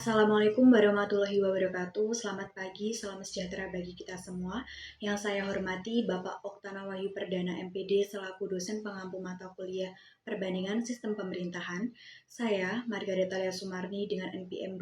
Assalamualaikum warahmatullahi wabarakatuh. Selamat pagi, salam sejahtera bagi kita semua. Yang saya hormati Bapak Oktana Wahyu Perdana MPD selaku dosen pengampu mata kuliah Perbandingan Sistem Pemerintahan. Saya, Margareta Lia Sumarni dengan NPM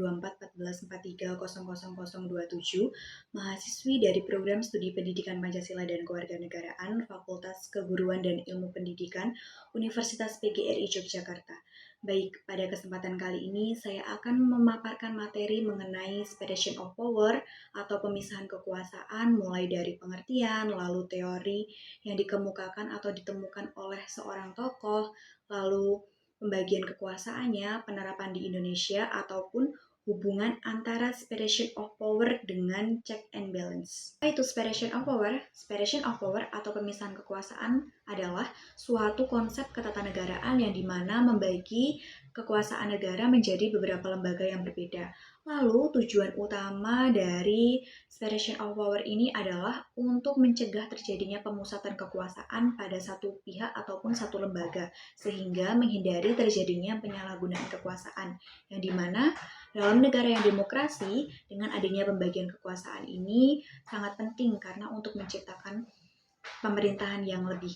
2414430027, mahasiswi dari Program Studi Pendidikan Pancasila dan Kewarganegaraan Fakultas Keguruan dan Ilmu Pendidikan Universitas PGRI Yogyakarta. Baik, pada kesempatan kali ini saya akan memaparkan materi mengenai separation of power atau pemisahan kekuasaan mulai dari pengertian, lalu teori yang dikemukakan atau ditemukan oleh seorang tokoh, lalu pembagian kekuasaannya, penerapan di Indonesia, ataupun hubungan antara separation of power dengan check and balance. Apa itu separation of power? Separation of power atau pemisahan kekuasaan adalah suatu konsep ketatanegaraan yang dimana membagi kekuasaan negara menjadi beberapa lembaga yang berbeda. Lalu tujuan utama dari separation of power ini adalah untuk mencegah terjadinya pemusatan kekuasaan pada satu pihak ataupun satu lembaga, sehingga menghindari terjadinya penyalahgunaan kekuasaan, yang dimana dalam negara yang demokrasi, dengan adanya pembagian kekuasaan ini sangat penting karena untuk menciptakan pemerintahan yang lebih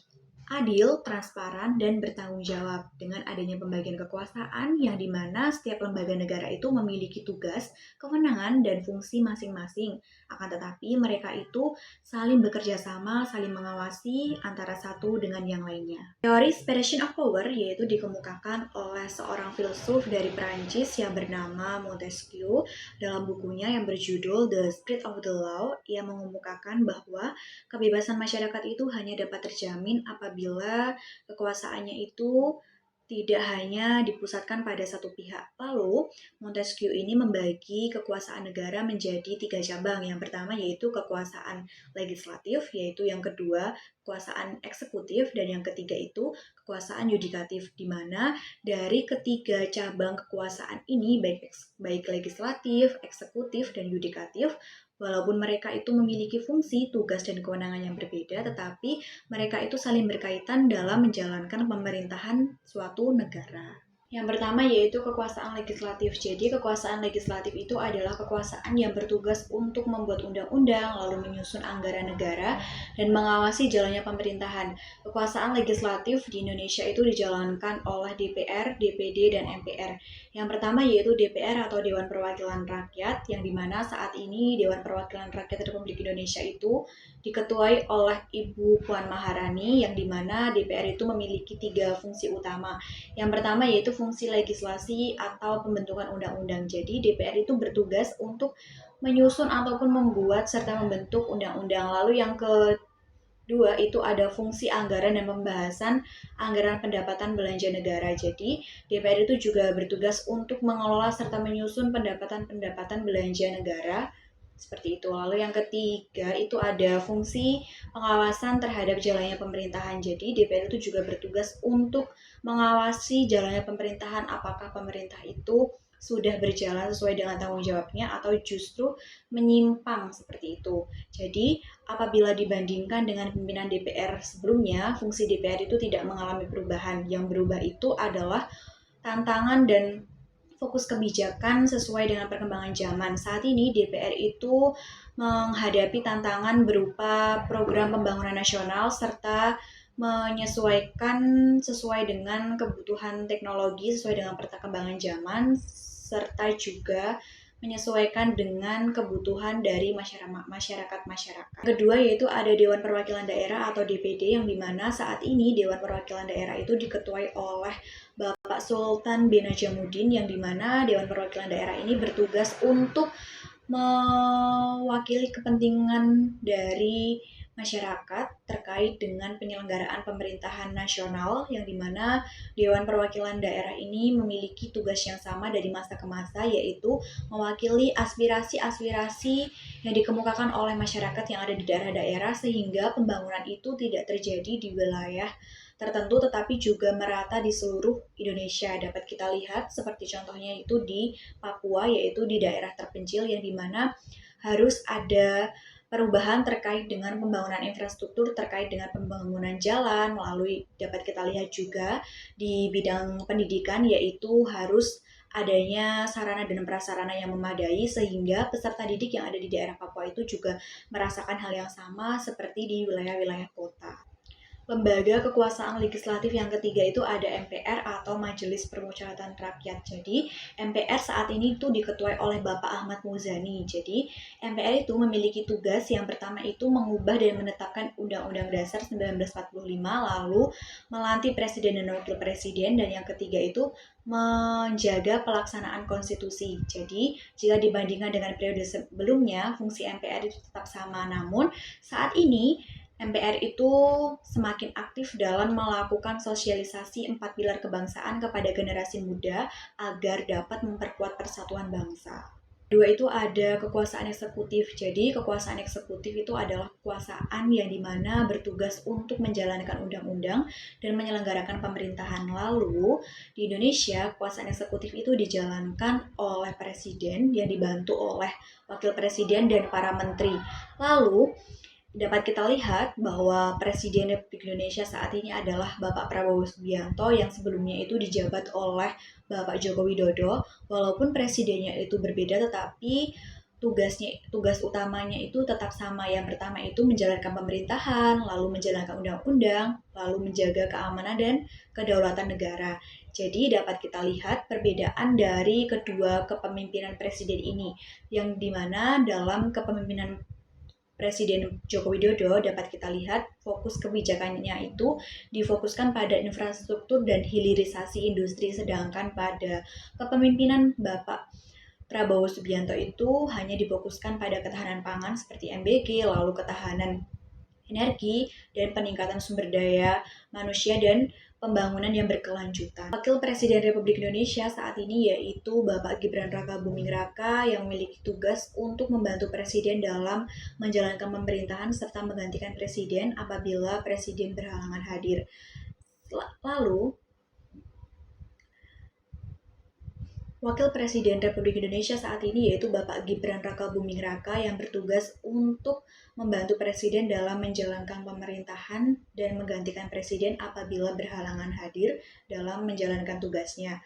adil, transparan, dan bertanggung jawab dengan adanya pembagian kekuasaan yang dimana setiap lembaga negara itu memiliki tugas, kewenangan, dan fungsi masing-masing. Akan tetapi mereka itu saling bekerja sama, saling mengawasi antara satu dengan yang lainnya. Teori separation of power yaitu dikemukakan oleh seorang filsuf dari Perancis yang bernama Montesquieu dalam bukunya yang berjudul The Spirit of the Law. Ia mengemukakan bahwa kebebasan masyarakat itu hanya dapat terjamin apabila kekuasaannya itu tidak hanya dipusatkan pada satu pihak. Lalu, Montesquieu ini membagi kekuasaan negara menjadi 3 cabang. Yang pertama yaitu kekuasaan legislatif, yaitu yang kedua kekuasaan eksekutif, dan yang ketiga itu kekuasaan yudikatif, di mana dari ketiga cabang kekuasaan ini, baik legislatif, eksekutif, dan yudikatif, walaupun mereka itu memiliki fungsi, tugas, dan kewenangan yang berbeda, tetapi mereka itu saling berkaitan dalam menjalankan pemerintahan suatu negara. Yang pertama yaitu kekuasaan legislatif. Jadi kekuasaan legislatif itu adalah kekuasaan yang bertugas untuk membuat undang-undang, lalu menyusun anggaran negara, dan mengawasi jalannya pemerintahan. Kekuasaan legislatif di Indonesia itu dijalankan oleh DPR, DPD, dan MPR. Yang pertama yaitu DPR atau Dewan Perwakilan Rakyat, yang dimana saat ini Dewan Perwakilan Rakyat Republik Indonesia itu diketuai oleh Ibu Puan Maharani, yang dimana DPR itu memiliki 3 fungsi utama. Yang pertama yaitu fungsi legislasi atau pembentukan undang-undang. Jadi DPR itu bertugas untuk menyusun ataupun membuat serta membentuk undang-undang. Lalu yang kedua itu ada fungsi anggaran dan pembahasan anggaran pendapatan belanja negara. Jadi DPR itu juga bertugas untuk mengelola serta menyusun pendapatan belanja negara. Seperti itu. Lalu yang ketiga itu ada fungsi pengawasan terhadap jalannya pemerintahan. Jadi DPR itu juga bertugas untuk mengawasi jalannya pemerintahan, apakah pemerintah itu sudah berjalan sesuai dengan tanggung jawabnya atau justru menyimpang seperti itu. Jadi apabila dibandingkan dengan pimpinan DPR sebelumnya, fungsi DPR itu tidak mengalami perubahan. Yang berubah itu adalah tantangan dan fokus kebijakan sesuai dengan perkembangan zaman. Saat ini DPR itu menghadapi tantangan berupa program pembangunan nasional serta menyesuaikan sesuai dengan kebutuhan teknologi, sesuai dengan perkembangan zaman, serta juga menyesuaikan dengan kebutuhan dari masyarakat. Kedua yaitu ada Dewan Perwakilan Daerah atau DPD, yang dimana saat ini Dewan Perwakilan Daerah itu diketuai oleh Bapak Sultan bin Najamuddin, yang dimana Dewan Perwakilan Daerah ini bertugas untuk mewakili kepentingan dari masyarakat terkait dengan penyelenggaraan pemerintahan nasional, yang dimana Dewan Perwakilan Daerah ini memiliki tugas yang sama dari masa ke masa, yaitu mewakili aspirasi-aspirasi yang dikemukakan oleh masyarakat yang ada di daerah-daerah, sehingga pembangunan itu tidak terjadi di wilayah tertentu tetapi juga merata di seluruh Indonesia. Dapat kita lihat seperti contohnya itu di Papua, yaitu di daerah terpencil, yang dimana harus ada perubahan terkait dengan pembangunan infrastruktur, terkait dengan pembangunan jalan. Lalu dapat kita lihat juga di bidang pendidikan, yaitu harus adanya sarana dan prasarana yang memadai sehingga peserta didik yang ada di daerah Papua itu juga merasakan hal yang sama seperti di wilayah-wilayah kota. Lembaga kekuasaan legislatif yang ketiga itu ada MPR atau Majelis Permusyawaratan Rakyat. Jadi MPR saat ini itu diketuai oleh Bapak Ahmad Muzani. Jadi MPR itu memiliki tugas yang pertama itu mengubah dan menetapkan Undang-Undang Dasar 1945, lalu melantik Presiden dan Wakil Presiden, dan yang ketiga itu menjaga pelaksanaan konstitusi. Jadi jika dibandingkan dengan periode sebelumnya, fungsi MPR itu tetap sama, namun saat ini MPR itu semakin aktif dalam melakukan sosialisasi 4 pilar kebangsaan kepada generasi muda agar dapat memperkuat persatuan bangsa. Kedua itu ada kekuasaan eksekutif. Jadi kekuasaan eksekutif itu adalah kekuasaan yang dimana bertugas untuk menjalankan undang-undang dan menyelenggarakan pemerintahan. Lalu di Indonesia kekuasaan eksekutif itu dijalankan oleh presiden yang dibantu oleh wakil presiden dan para menteri. Lalu dapat kita lihat bahwa Presiden Republik Indonesia saat ini adalah Bapak Prabowo Subianto yang sebelumnya itu dijabat oleh Bapak Joko Widodo. Walaupun presidennya itu berbeda, tetapi tugas utamanya itu tetap sama. Yang pertama itu menjalankan pemerintahan, lalu menjalankan undang-undang, lalu menjaga keamanan dan kedaulatan negara. Jadi dapat kita lihat perbedaan dari kedua kepemimpinan presiden ini, yang dimana dalam kepemimpinan Presiden Joko Widodo dapat kita lihat fokus kebijakannya itu difokuskan pada infrastruktur dan hilirisasi industri, sedangkan pada kepemimpinan Bapak Prabowo Subianto itu hanya difokuskan pada ketahanan pangan seperti MBG, lalu ketahanan energi, dan peningkatan sumber daya manusia dan pembangunan yang berkelanjutan. Wakil Presiden Republik Indonesia saat ini yaitu Bapak Gibran Raka Buming Raka yang memiliki tugas untuk membantu Presiden dalam menjalankan pemerintahan serta menggantikan Presiden apabila Presiden berhalangan hadir. Lalu, Wakil Presiden Republik Indonesia saat ini yaitu Bapak Gibran Raka Buming Raka yang bertugas untuk membantu Presiden dalam menjalankan pemerintahan dan menggantikan Presiden apabila berhalangan hadir dalam menjalankan tugasnya.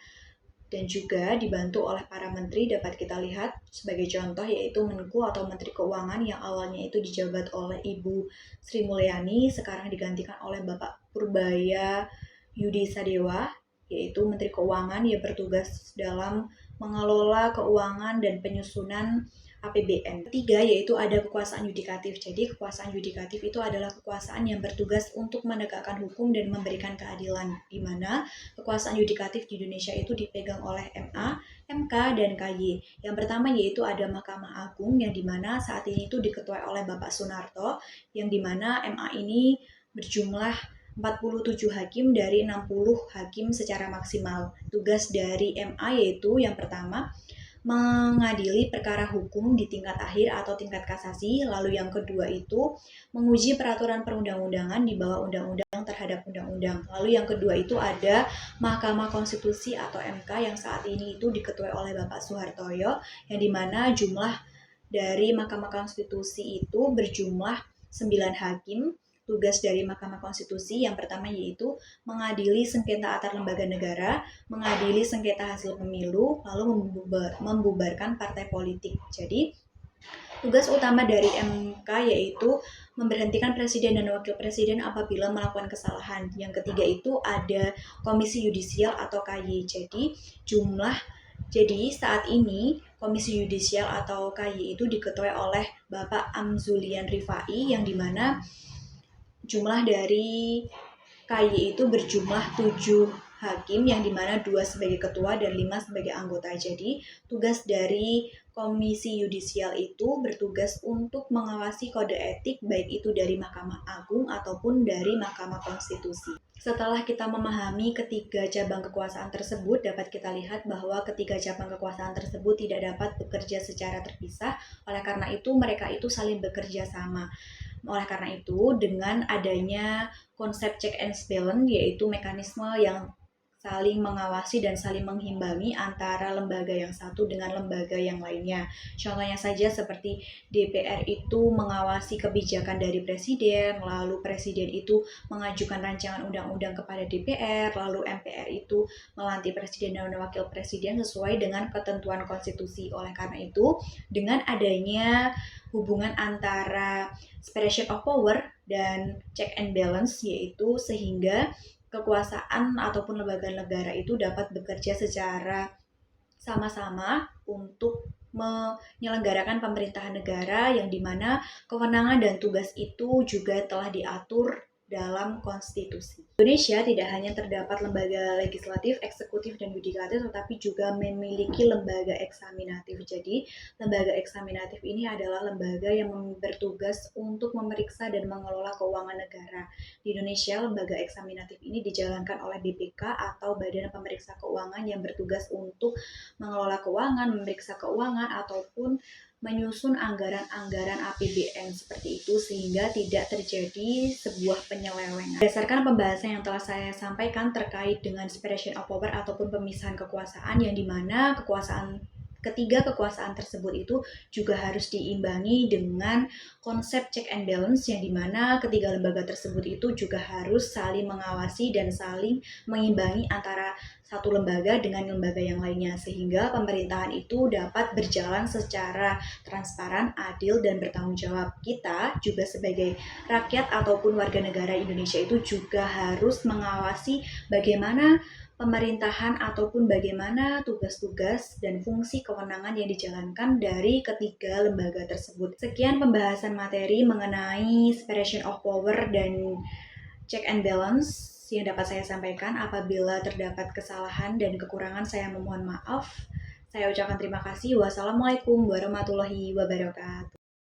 Dan juga dibantu oleh para menteri, dapat kita lihat sebagai contoh yaitu Menku atau Menteri Keuangan yang awalnya itu dijabat oleh Ibu Sri Mulyani, sekarang digantikan oleh Bapak Purbaya Yudi Sadewa, yaitu Menteri Keuangan yang bertugas dalam mengelola keuangan dan penyusunan APBN. Ketiga yaitu ada kekuasaan yudikatif. Jadi kekuasaan yudikatif itu adalah kekuasaan yang bertugas untuk menegakkan hukum dan memberikan keadilan, di mana kekuasaan yudikatif di Indonesia itu dipegang oleh MA, MK, dan KY. Yang pertama yaitu ada Mahkamah Agung yang dimana saat ini itu diketuai oleh Bapak Sunarto, yang dimana MA ini berjumlah 47 hakim dari 60 hakim secara maksimal. Tugas dari MA yaitu yang pertama mengadili perkara hukum di tingkat akhir atau tingkat kasasi, lalu yang kedua itu menguji peraturan perundang-undangan di bawah undang-undang terhadap undang-undang. Lalu yang kedua itu ada Mahkamah Konstitusi atau MK yang saat ini itu diketuai oleh Bapak Soehartoyo, yang dimana jumlah dari Mahkamah Konstitusi itu berjumlah 9 hakim. Tugas dari Mahkamah Konstitusi yang pertama yaitu mengadili sengketa antar lembaga negara, mengadili sengketa hasil pemilu, lalu membubarkan partai politik. Jadi, tugas utama dari MK yaitu memberhentikan presiden dan wakil presiden apabila melakukan kesalahan. Yang ketiga itu ada Komisi Yudisial atau KY. Jadi saat ini Komisi Yudisial atau KY itu diketuai oleh Bapak Amzulian Rifai, yang dimana jumlah dari KY itu berjumlah 7 hakim, yang dimana 2 sebagai ketua dan 5 sebagai anggota. Jadi tugas dari Komisi Yudisial itu bertugas untuk mengawasi kode etik baik itu dari Mahkamah Agung ataupun dari Mahkamah Konstitusi. Setelah kita memahami ketiga cabang kekuasaan tersebut, dapat kita lihat bahwa ketiga cabang kekuasaan tersebut tidak dapat bekerja secara terpisah. Oleh karena itu mereka itu saling bekerja sama. Oleh karena itu, dengan adanya konsep check and balance, yaitu mekanisme yang saling mengawasi dan saling mengimbangi antara lembaga yang satu dengan lembaga yang lainnya. Contohnya saja seperti DPR itu mengawasi kebijakan dari presiden, lalu presiden itu mengajukan rancangan undang-undang kepada DPR, lalu MPR itu melantik presiden dan wakil presiden sesuai dengan ketentuan konstitusi. Oleh karena itu, dengan adanya hubungan antara separation of power dan check and balance, yaitu sehingga kekuasaan ataupun lembaga negara itu dapat bekerja secara sama-sama untuk menyelenggarakan pemerintahan negara yang dimana kewenangan dan tugas itu juga telah diatur dalam konstitusi. Indonesia tidak hanya terdapat lembaga legislatif, eksekutif, dan yudikatif, tetapi juga memiliki lembaga eksaminatif. Jadi, lembaga eksaminatif ini adalah lembaga yang bertugas untuk memeriksa dan mengelola keuangan negara. Di Indonesia, lembaga eksaminatif ini dijalankan oleh BPK atau Badan Pemeriksa Keuangan yang bertugas untuk mengelola keuangan, memeriksa keuangan, ataupun menyusun anggaran-anggaran APBN seperti itu sehingga tidak terjadi sebuah penyelewengan. Berdasarkan pembahasan yang telah saya sampaikan terkait dengan separation of power ataupun pemisahan kekuasaan yang dimana ketiga kekuasaan tersebut itu juga harus diimbangi dengan konsep check and balance yang dimana ketiga lembaga tersebut itu juga harus saling mengawasi dan saling mengimbangi antara satu lembaga dengan lembaga yang lainnya sehingga pemerintahan itu dapat berjalan secara transparan, adil, dan bertanggung jawab. Kita juga sebagai rakyat ataupun warga negara Indonesia itu juga harus mengawasi bagaimana pemerintahan ataupun bagaimana tugas-tugas dan fungsi kewenangan yang dijalankan dari ketiga lembaga tersebut. Sekian pembahasan materi mengenai separation of power dan check and balance yang dapat saya sampaikan. Apabila terdapat kesalahan dan kekurangan, saya memohon maaf. Saya ucapkan terima kasih. Wassalamualaikum warahmatullahi wabarakatuh.